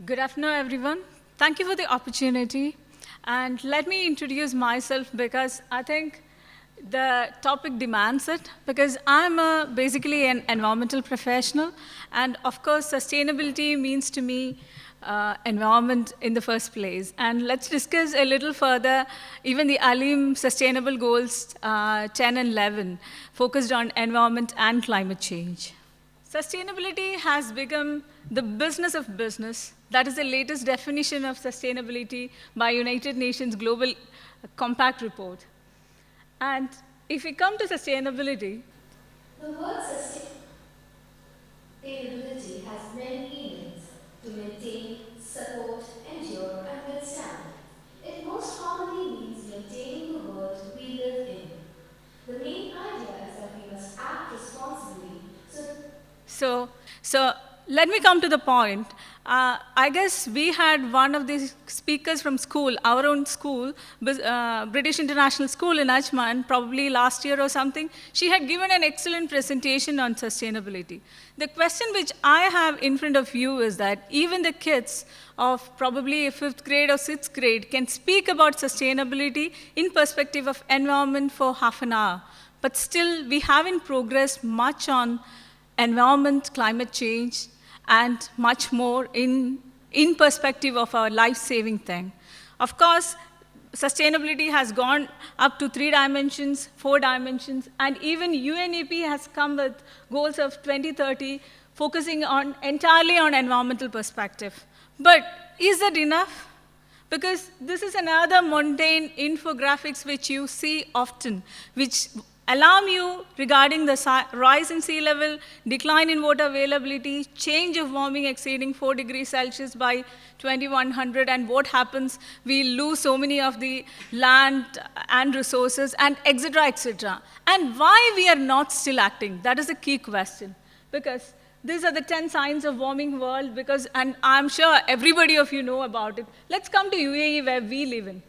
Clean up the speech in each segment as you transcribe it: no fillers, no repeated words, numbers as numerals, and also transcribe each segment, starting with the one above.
Good afternoon, everyone. Thank you for the opportunity. And let me introduce myself because I think the topic demands it, because I'm basically an environmental professional. And of course, sustainability means to me environment in the first place. And let's discuss a little further, even the ALIM Sustainable Goals 10 and 11, focused on environment and climate change. Sustainability has become the business of business. That is the latest definition of sustainability by United Nations Global Compact Report. And if we come to sustainability, The word sustainability has many meanings: to maintain, support, endure, and withstand. It most commonly means maintaining the world we live in. The main idea is that we must act responsibly so let me come to the point. I guess we had one of the speakers from school, our own school, British International School in Ajman, probably last year or something. She had given an excellent presentation on sustainability. The question which I have in front of you is that even the kids of probably 5th grade or 6th grade can speak about sustainability in perspective of environment for half an hour. But still, we haven't progressed much on environment, climate change, and much more in perspective of our life-saving thing. Of course, sustainability has gone up to 3 dimensions, 4 dimensions, and even UNEP has come with goals of 2030, focusing on entirely on environmental perspective. But is that enough? Because this is another mundane infographics which you see often, which alarm you regarding the rise in sea level, decline in water availability, change of warming exceeding 4 degrees Celsius by 2100, and what happens, we lose so many of the land and resources, and etc., etc. And why we are not still acting? That is a key question. Because these are the 10 signs of warming world, and I'm sure everybody of you know about it. Let's come to UAE where we live in.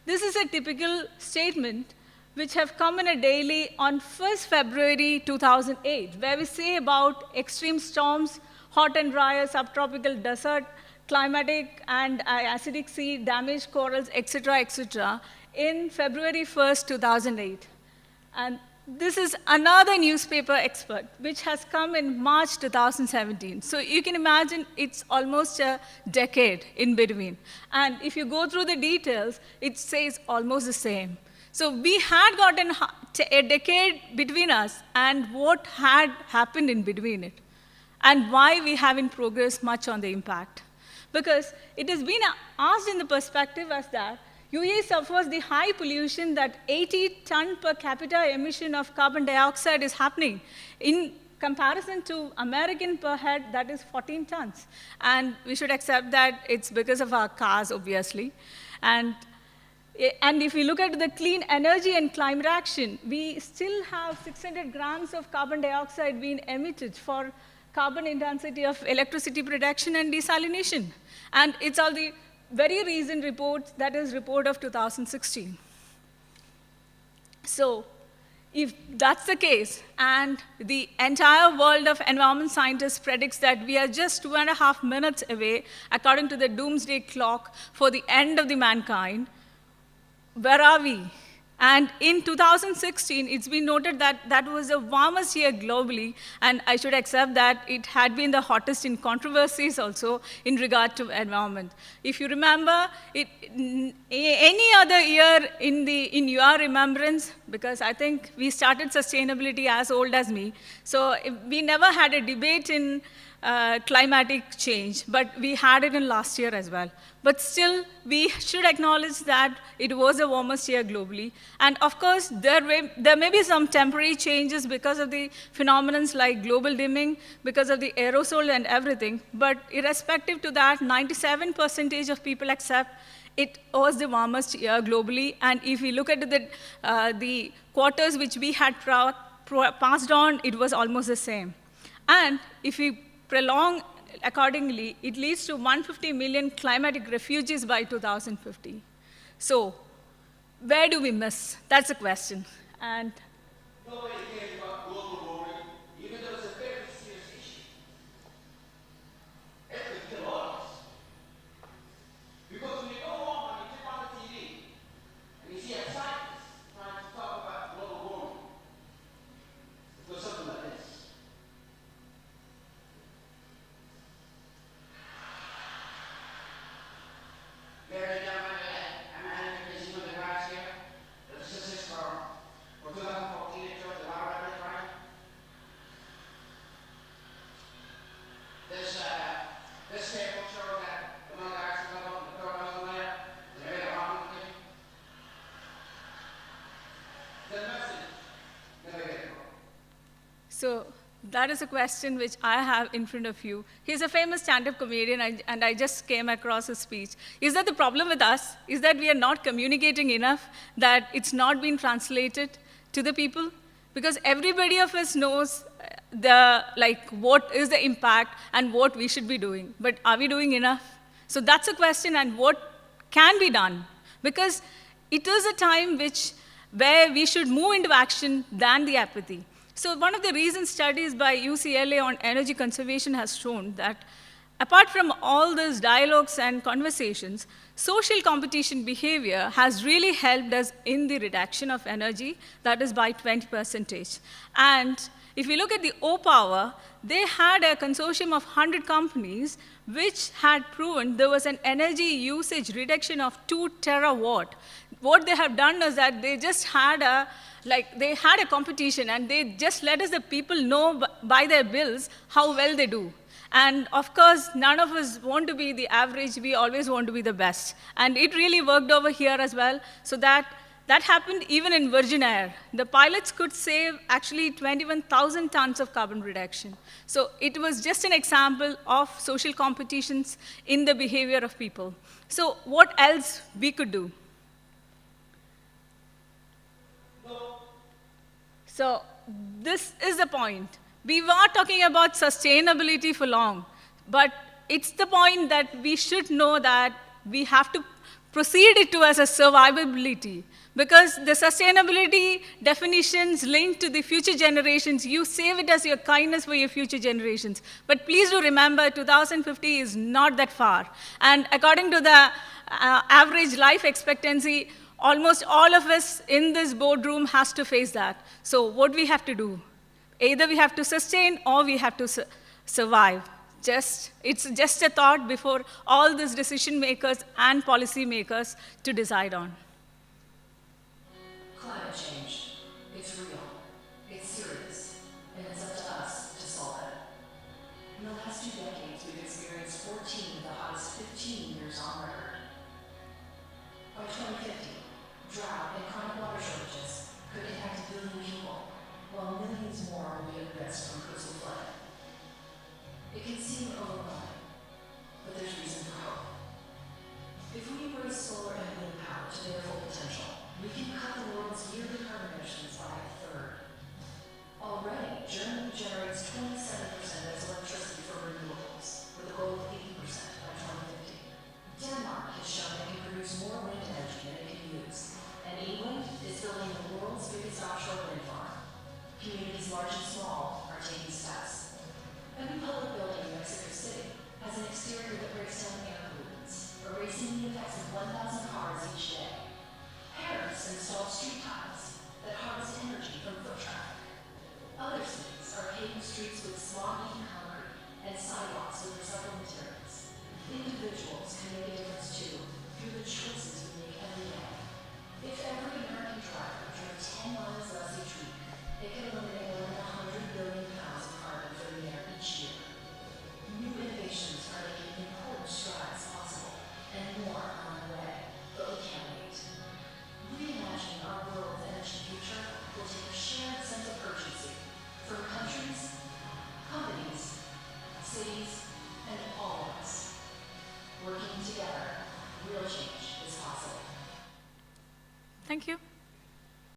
This is a typical statement which have come in a daily on 1st February 2008, where we say about extreme storms, hot and dry, subtropical desert, climatic and acidic sea, damaged corals, etc., etc., in February 1st, 2008. And this is another newspaper expert, which has come in March 2017. So you can imagine it's almost a decade in between. And if you go through the details, it says almost the same. So we had gotten a decade between us, and what had happened in between it, and why we haven't progressed much on the impact. Because it has been asked in the perspective as that UAE suffers the high pollution that 80 ton per capita emission of carbon dioxide is happening in comparison to American per head, that is 14 tons. And we should accept that it's because of our cars, obviously. And if we look at the clean energy and climate action, we still have 600 grams of carbon dioxide being emitted for carbon intensity of electricity production and desalination. And it's all the very recent report, that is report of 2016. So if that's the case, and the entire world of environment scientists predicts that we are just 2.5 minutes away, according to the doomsday clock, for the end of the mankind, where are we? And in 2016, it's been noted that that was the warmest year globally, and I should accept that it had been the hottest in controversies also in regard to environment. If you remember, any other year in your remembrance, because I think we started sustainability as old as me, so we never had a debate in climatic change, but we had it in last year as well. But still, we should acknowledge that it was the warmest year globally. And of course, there may be some temporary changes because of the phenomena like global dimming, because of the aerosol and everything. But irrespective to that, 97% of people accept it was the warmest year globally. And if we look at the quarters which we had passed on, it was almost the same. And if we prolong accordingly, it leads to 150 million climatic refugees by 2050. So where do we miss? That's the question. And nobody cares about global warming, even though it's a very serious issue. It could kill all of us. That is a question which I have in front of you. He's a famous stand-up comedian, and I just came across his speech. Is that the problem with us? Is that we are not communicating enough, that it's not been translated to the people? Because everybody of us knows what is the impact and what we should be doing. But are we doing enough? So that's a question, and what can be done? Because it is a time where we should move into action than the apathy. So one of the recent studies by UCLA on energy conservation has shown that apart from all these dialogues and conversations, social competition behavior has really helped us in the reduction of energy, that is by 20%. And if you look at the O-Power, they had a consortium of 100 companies which had proven there was an energy usage reduction of 2 terawatt. What they have done is that they just had a competition, and they just let us, the people, know by their bills how well they do. And of course, none of us want to be the average. We always want to be the best. And it really worked over here as well. So that happened even in Virgin Air. The pilots could save actually 21,000 tons of carbon reduction. So it was just an example of social competitions in the behavior of people. So what else we could do? So this is the point. We were talking about sustainability for long, but it's the point that we should know that we have to proceed it to as a survivability, because the sustainability definitions linked to the future generations, you save it as your kindness for your future generations. But please do remember, 2050 is not that far. And according to the average life expectancy, almost all of us in this boardroom has to face that. So what we have to do? Either we have to sustain or we have to survive. It's just a thought before all these decision makers and policy makers to decide on. Climate change, it's real, it's serious, and it's up to us to solve it. In the last 2 decades, we've experienced 14 of the hottest 15 years on record. By 2050, drought and chronic water shortages could impact 1 billion people, while millions more will be at risk from coastal flooding. It can seem overwhelming, but there's reason for hope. If we embrace solar and wind power to their full potential, we can cut the world's yearly carbon emissions by 1/3. Already, Germany generates 27% of its electricity from renewables, with a goal of 80% by 2050. Denmark has shown it can produce more wind energy than it can use, and England is building the world's biggest offshore wind farm. Communities large and small are taking steps. Every public building in Mexico City has an exterior that breaks down air pollutants, erasing the effects of 1,000 cars each day. Paris installed street tiles that harvest energy from foot traffic. Other cities are paving streets with smog-eaten concrete and sidewalks with recycled materials. Individuals can make a difference too, through the choices we make every day. If every American driver drove 10 miles less each week, it could eliminate more than 100 billion pounds of carbon from the air each year. New innovations are making important strides possible, and more are on the way, but we can't wait. Reimagining our world's energy future will take a shared sense of urgency from countries, companies, cities, and all of us. Working together, real change is possible. Thank you.